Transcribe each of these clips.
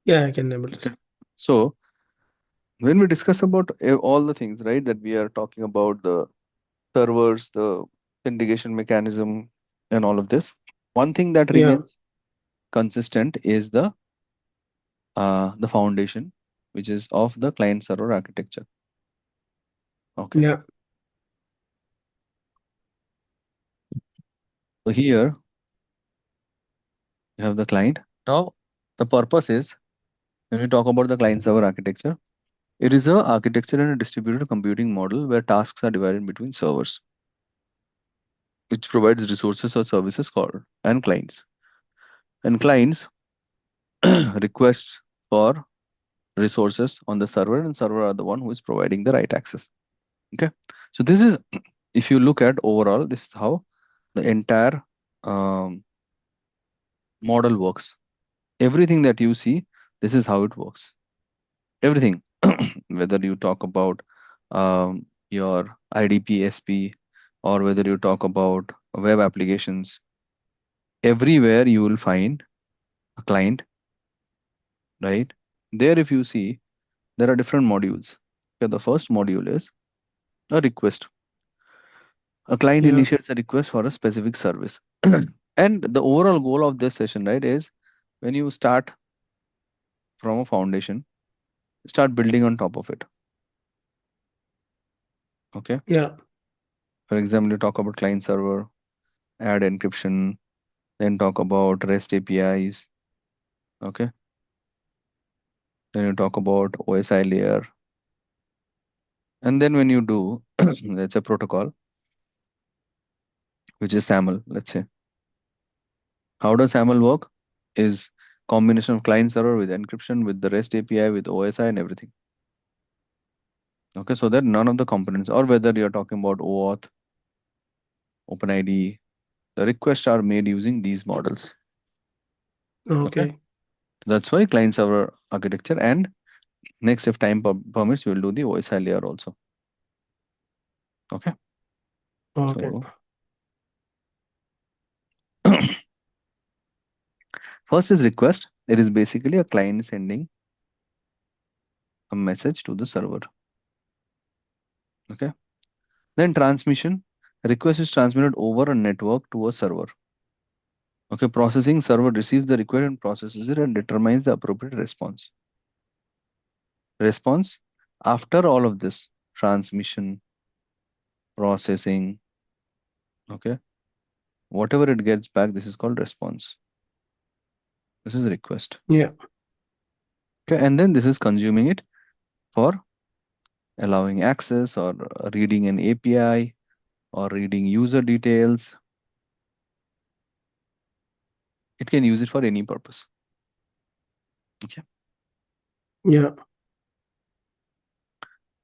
Yeah, I can enable it. So when we discuss about all the things, right, that we are talking about the servers, the syndication mechanism, and all of this, one thing that Yeah, remains consistent is the foundation, which is of the client server architecture. Okay. yeah, So here you have the client. Now the purpose is, when we talk about the client server architecture, it is a architecture and a distributed computing model where tasks are divided between servers, which provides resources or services called and clients. And clients requests for resources on the server, and server are the one who is providing the right access. Okay. So this is, if you look at overall, this is how the entire um, model works. Everything that you see, this is how it works. Everything, whether you talk about your IDP, SP, or whether you talk about web applications, everywhere you will find a client, right? There, if you see, there are different modules. Okay, the first module is a request. A client yeah, initiates a request for a specific service. And the overall goal of this session, right, is when you start from a foundation, start building on top of it. Okay. yeah, For example, you talk about client server, add encryption, then talk about REST APIs. Okay. Then you talk about OSI layer. And then when you do, that's a protocol, which is SAML, let's say. How does SAML work? Is combination of client server with encryption, with the REST API, with OSI and everything. Okay, so that none of the components, or whether you're talking about OAuth, OpenID, the requests are made using these models. Okay, okay, that's why client server architecture. And next, if time permits, we'll do the OSI layer also. Okay, okay, so first is request. It is basically a client sending a message to the server. Okay, then transmission. Request is transmitted over a network to a server. Okay, processing server receives the request and processes it and determines the appropriate response. Response after all of this transmission, processing, okay, whatever it gets back, this is called response. This is request. yeah, Okay, and then this is consuming it for allowing access or reading an API or reading user details. It can use it for any purpose. Okay. yeah,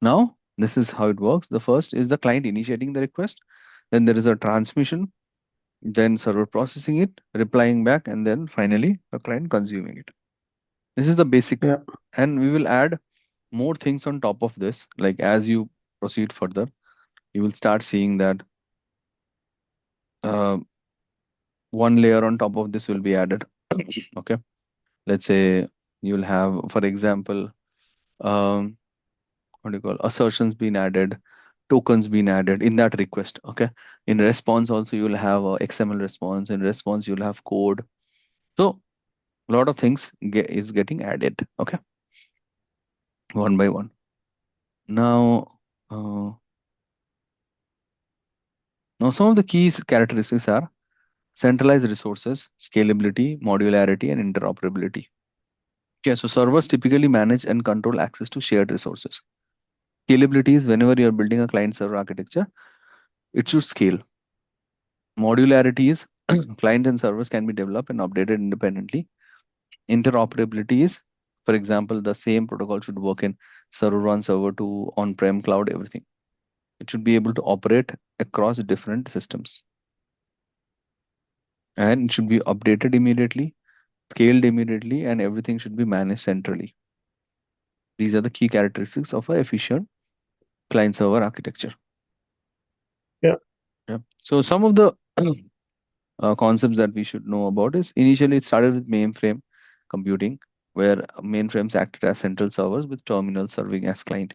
Now, this is how it works. The first is the client initiating the request. Then there is a transmission, then server processing it, replying back, and then finally the client consuming it. This is the basic. yeah, And we will add more things on top of this. Like as you proceed further, you will start seeing that uh, one layer on top of this will be added. Okay. Let's say you'll have, for example, um, what do you call, assertions being added, tokens being added in that request. Okay. In response also, you'll have a XML response. In response, you'll have code. So a lot of things is getting added. Okay. One by one. Now, uh, now some of the key characteristics are centralized resources, scalability, modularity, and interoperability. Okay, so servers typically manage and control access to shared resources. Scalability is whenever you are building a client server architecture, it should scale. Modularity is client and servers can be developed and updated independently. Interoperability is, for example, the same protocol should work in server 1, server 2, on-prem, cloud, everything. It should be able to operate across different systems. And it should be updated immediately, scaled immediately, and everything should be managed centrally. These are the key characteristics of an efficient client server architecture. Yeah. So some of the concepts that we should know about is initially it started with mainframe computing, where mainframes acted as central servers with terminals serving as client.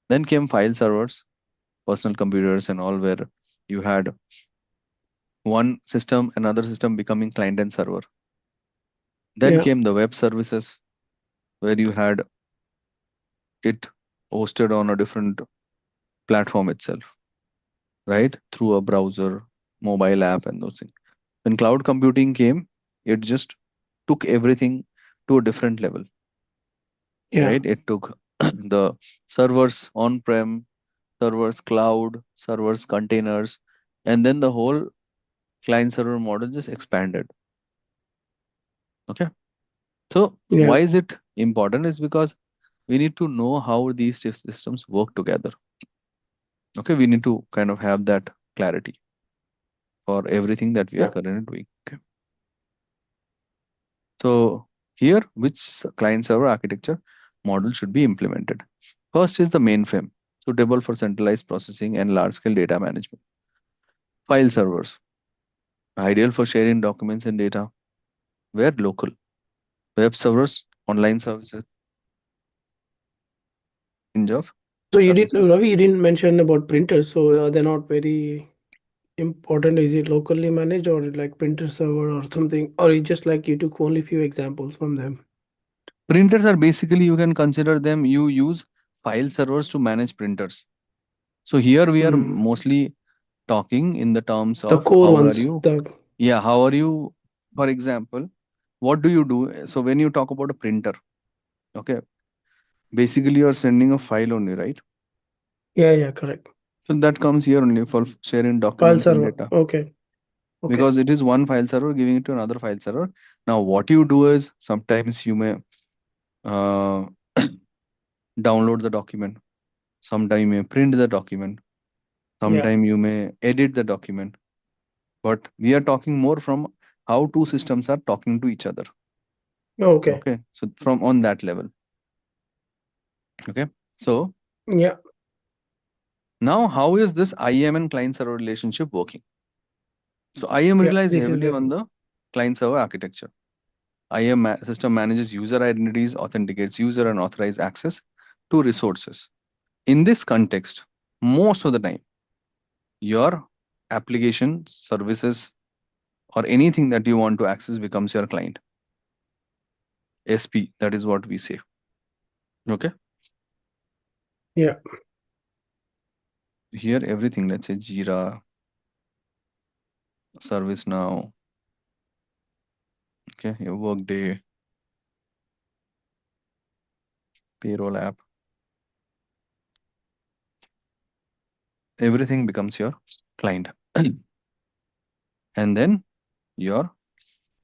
Then came file servers, personal computers, and all where you had one system, another system becoming client and server. Then Yeah. came the web services, where you had it hosted on a different platform itself, right? Through a browser, mobile app, and those things. When cloud computing came, it just took everything to a different level, Yeah. right? It took the servers on-prem, servers cloud, servers containers, and then the whole client server model just expanded. Okay. So Yeah. why is it important? Is because we need to know how these systems work together. Okay, we need to kind of have that clarity for everything that we are Yeah. currently doing. Okay. So here, which client server architecture model should be implemented? First is the mainframe, suitable for centralized processing and large scale data management. File servers, ideal for sharing documents and data, where local. Web servers, online services, range of So you didn't, services. Ravi, you didn't mention about printers, so they're not very important. Is it locally managed or like printer server or something? Or you just like you took only few examples from them? Printers are basically, you can consider them, you use file servers to manage printers. So here we are Hmm. mostly talking in the terms The of core how are ones. you, The yeah, how are you, for example, what do you do? So when you talk about a printer, okay, basically you're sending a file only, right? yeah, yeah, correct. So that comes here only for sharing File documents and server. data, Okay. Okay. because it is one file server giving it to another file server. Now what you do is sometimes you may uh, download the document, sometime you may print the document, Yeah. sometime you may edit the document, but we are talking more from how two systems are talking to each other. Okay. Okay, so from on that level. Okay, so Yeah. now how is this IAM and client server relationship working? So IAM Yeah. relies This is heavily on very. the client server architecture. IAM system manages user identities, authenticates user, and authorizes access to resources. In this context, most of the time, your application, services, or anything that you want to access becomes your client. SP, that is what we say. Okay. Yeah. Here, everything, let's say Jira, ServiceNow, okay, your Workday, payroll app, everything becomes your client. And then your,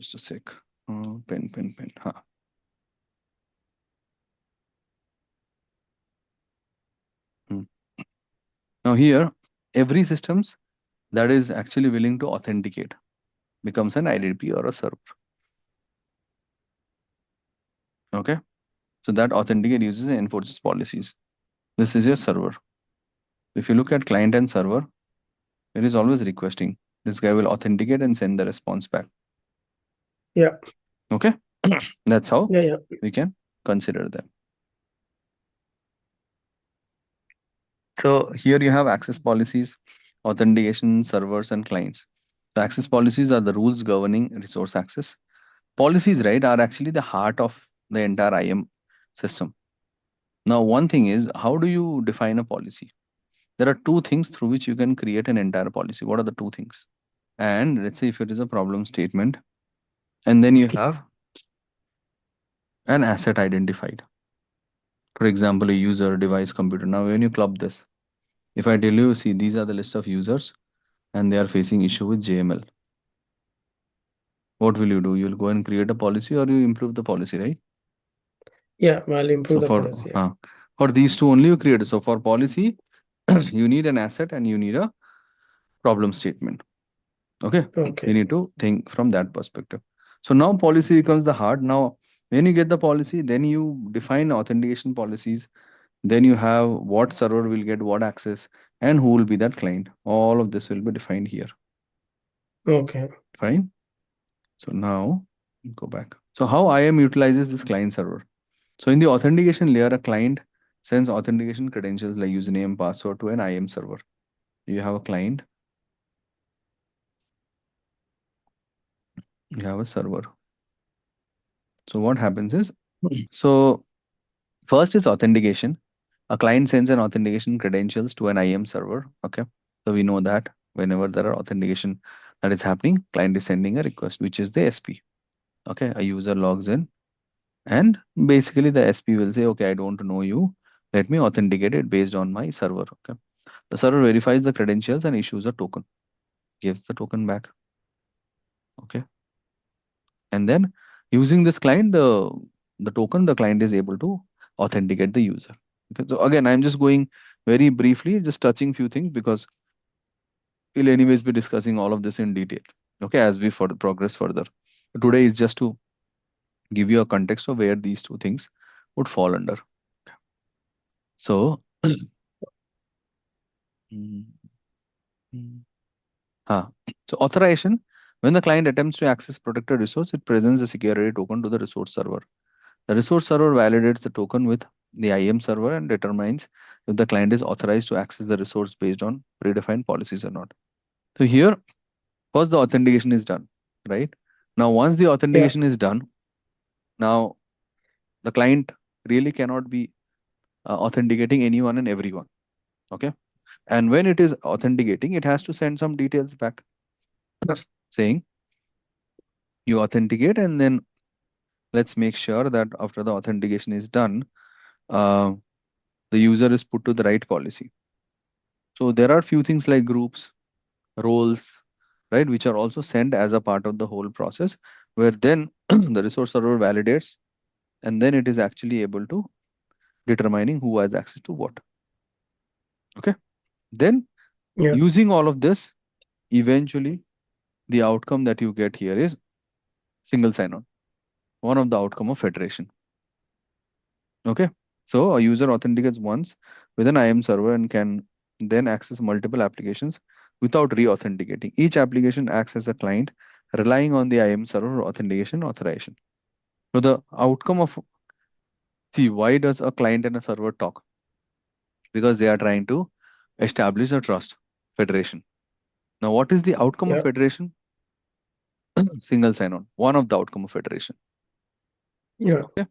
just a sec, pen. Huh. Hmm. Now here, every systems that is actually willing to authenticate becomes an IDP or a server. Okay. So that authenticate uses and enforces policies. This is your server. If you look at client and server, it is always requesting. This guy will authenticate and send the response back. Yeah. Okay. That's how Yeah. Yeah. we can consider them. So here you have access policies, authentication, servers, and clients. So access policies are the rules governing resource access. Policies, right, are actually the heart of the entire IAM system. Now, one thing is, how do you define a policy? There are two things through which you can create an entire policy. What are the two things? And let's say if it is a problem statement, and then you have an asset identified. For example, a user, device, computer. Now, when you club this, if I tell you, see, these are the list of users and they are facing issue with JML, what will you do? You'll go and create a policy or you improve the policy, right? Yeah. I'll improve So the policy. Yeah. for these two only you create. So for policy, you need an asset and you need a problem statement. Okay, we Okay. need to think from that perspective. So now policy becomes the heart. Now, when you get the policy, then you define authentication policies, Then you have what server will get what access and who will be that client. All of this will be defined here. Okay. Fine. So now go back. So how IAM utilizes this client server? So in the authentication layer, a client sends authentication credentials like username, password to an IAM server. You have a client, you have a server. So what happens is, so first is authentication. A client sends an authentication credentials to an IAM server. Okay. So we know that whenever there are authentication that is happening, client is sending a request, which is the SP. Okay. A user logs in and basically the SP will say, okay, I don't know you. Let me authenticate it based on my server. Okay. The server verifies the credentials and issues a token, gives the token back. Okay. And then using this client, the token, the client is able to authenticate the user. Okay. So again, I'm just going very briefly, just touching few things because we'll anyways be discussing all of this in detail. Okay, as we further progress further. Today is just to give you a context of where these two things would fall under. So, mm, mm, huh. So authorization, when the client attempts to access protected resource, it presents a security token to the resource server. The resource server validates the token with the IAM server and determines if the client is authorized to access the resource based on predefined policies or not. So here, first the authentication is done, right? Now, once the Yeah. authentication is done, now the client really cannot be authenticating anyone and everyone. Okay. And when it is authenticating, it has to send some details back saying you authenticate, and then let's make sure that after the authentication is done, uh, the user is put to the right policy. So there are few things like groups, roles, right, which are also sent as a part of the whole process, where then the resource server validates, and then it is actually able to determining who has access to what. Okay. Then Yeah. using all of this, eventually the outcome that you get here is single sign-on, one of the outcome of federation. Okay. So a user authenticates once with an IAM server and can then access multiple applications without re-authenticating. Each application acts as a client, relying on the IAM server for authentication authorization. So the outcome of, see, why does a client and a server talk? Because they are trying to establish a trust federation. Now, what is the outcome of Yeah. federation? Single sign-on, one of the outcome of federation. Yeah. Okay.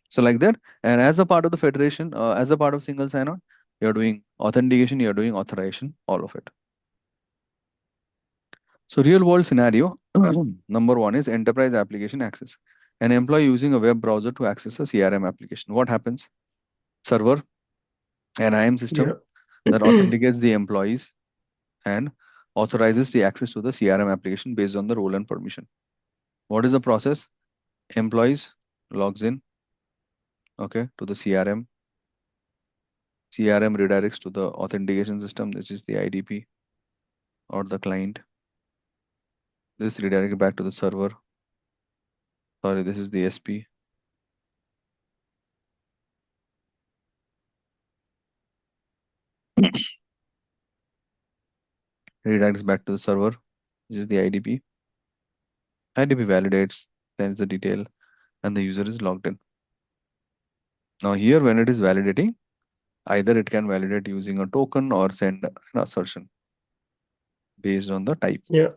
So like that, and as a part of the federation, as a part of single sign-on, you're doing authentication, you're doing authorization, all of it. So real world scenario, number one is enterprise application access. An employee using a web browser to access a CRM application. What happens? Server, an IAM Yeah. system that authenticates the employees and authorizes the access to the CRM application based on the role and permission. What is the process? Employees logs in, okay, to the CRM. CRM redirects to the authentication system, which is the IDP or the client. This redirects back to the server. Sorry, this is the SP. Redirects back to the server, which is the IDP. IDP validates, sends the detail, and the user is logged in. Now here, when it is validating, either it can validate using a token or send an assertion based on the type. Yeah.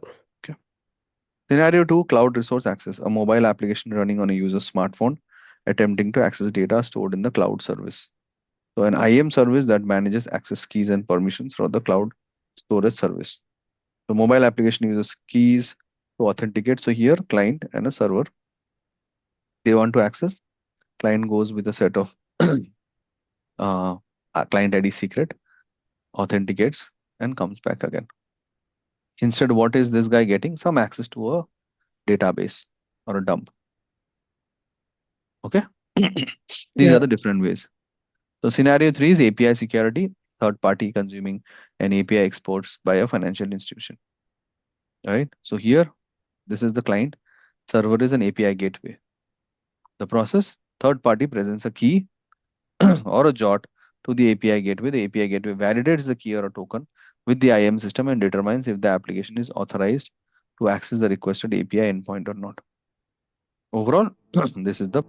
Okay. Scenario 2, cloud resource access. A mobile application running on a user's smartphone attempting to access data stored in the cloud service. So an IAM service that manages access keys and permissions for the cloud storage service. The mobile application uses keys to authenticate. So here, client and a server, they want to access. Client goes with a set of client ID secret, authenticates, and comes back again. Instead, what is this guy getting? Some access to a database or a dump. Okay. These are Yeah. the different ways. So scenario 3 is API security, third party consuming an API exports by a financial institution. All right. So here, this is the client. Server is an API gateway. The process, third party presents a key or a JOT to the API gateway. The API gateway validates the key or a token with the IAM system and determines if the application is authorized to access the requested API endpoint or not. Overall, this is the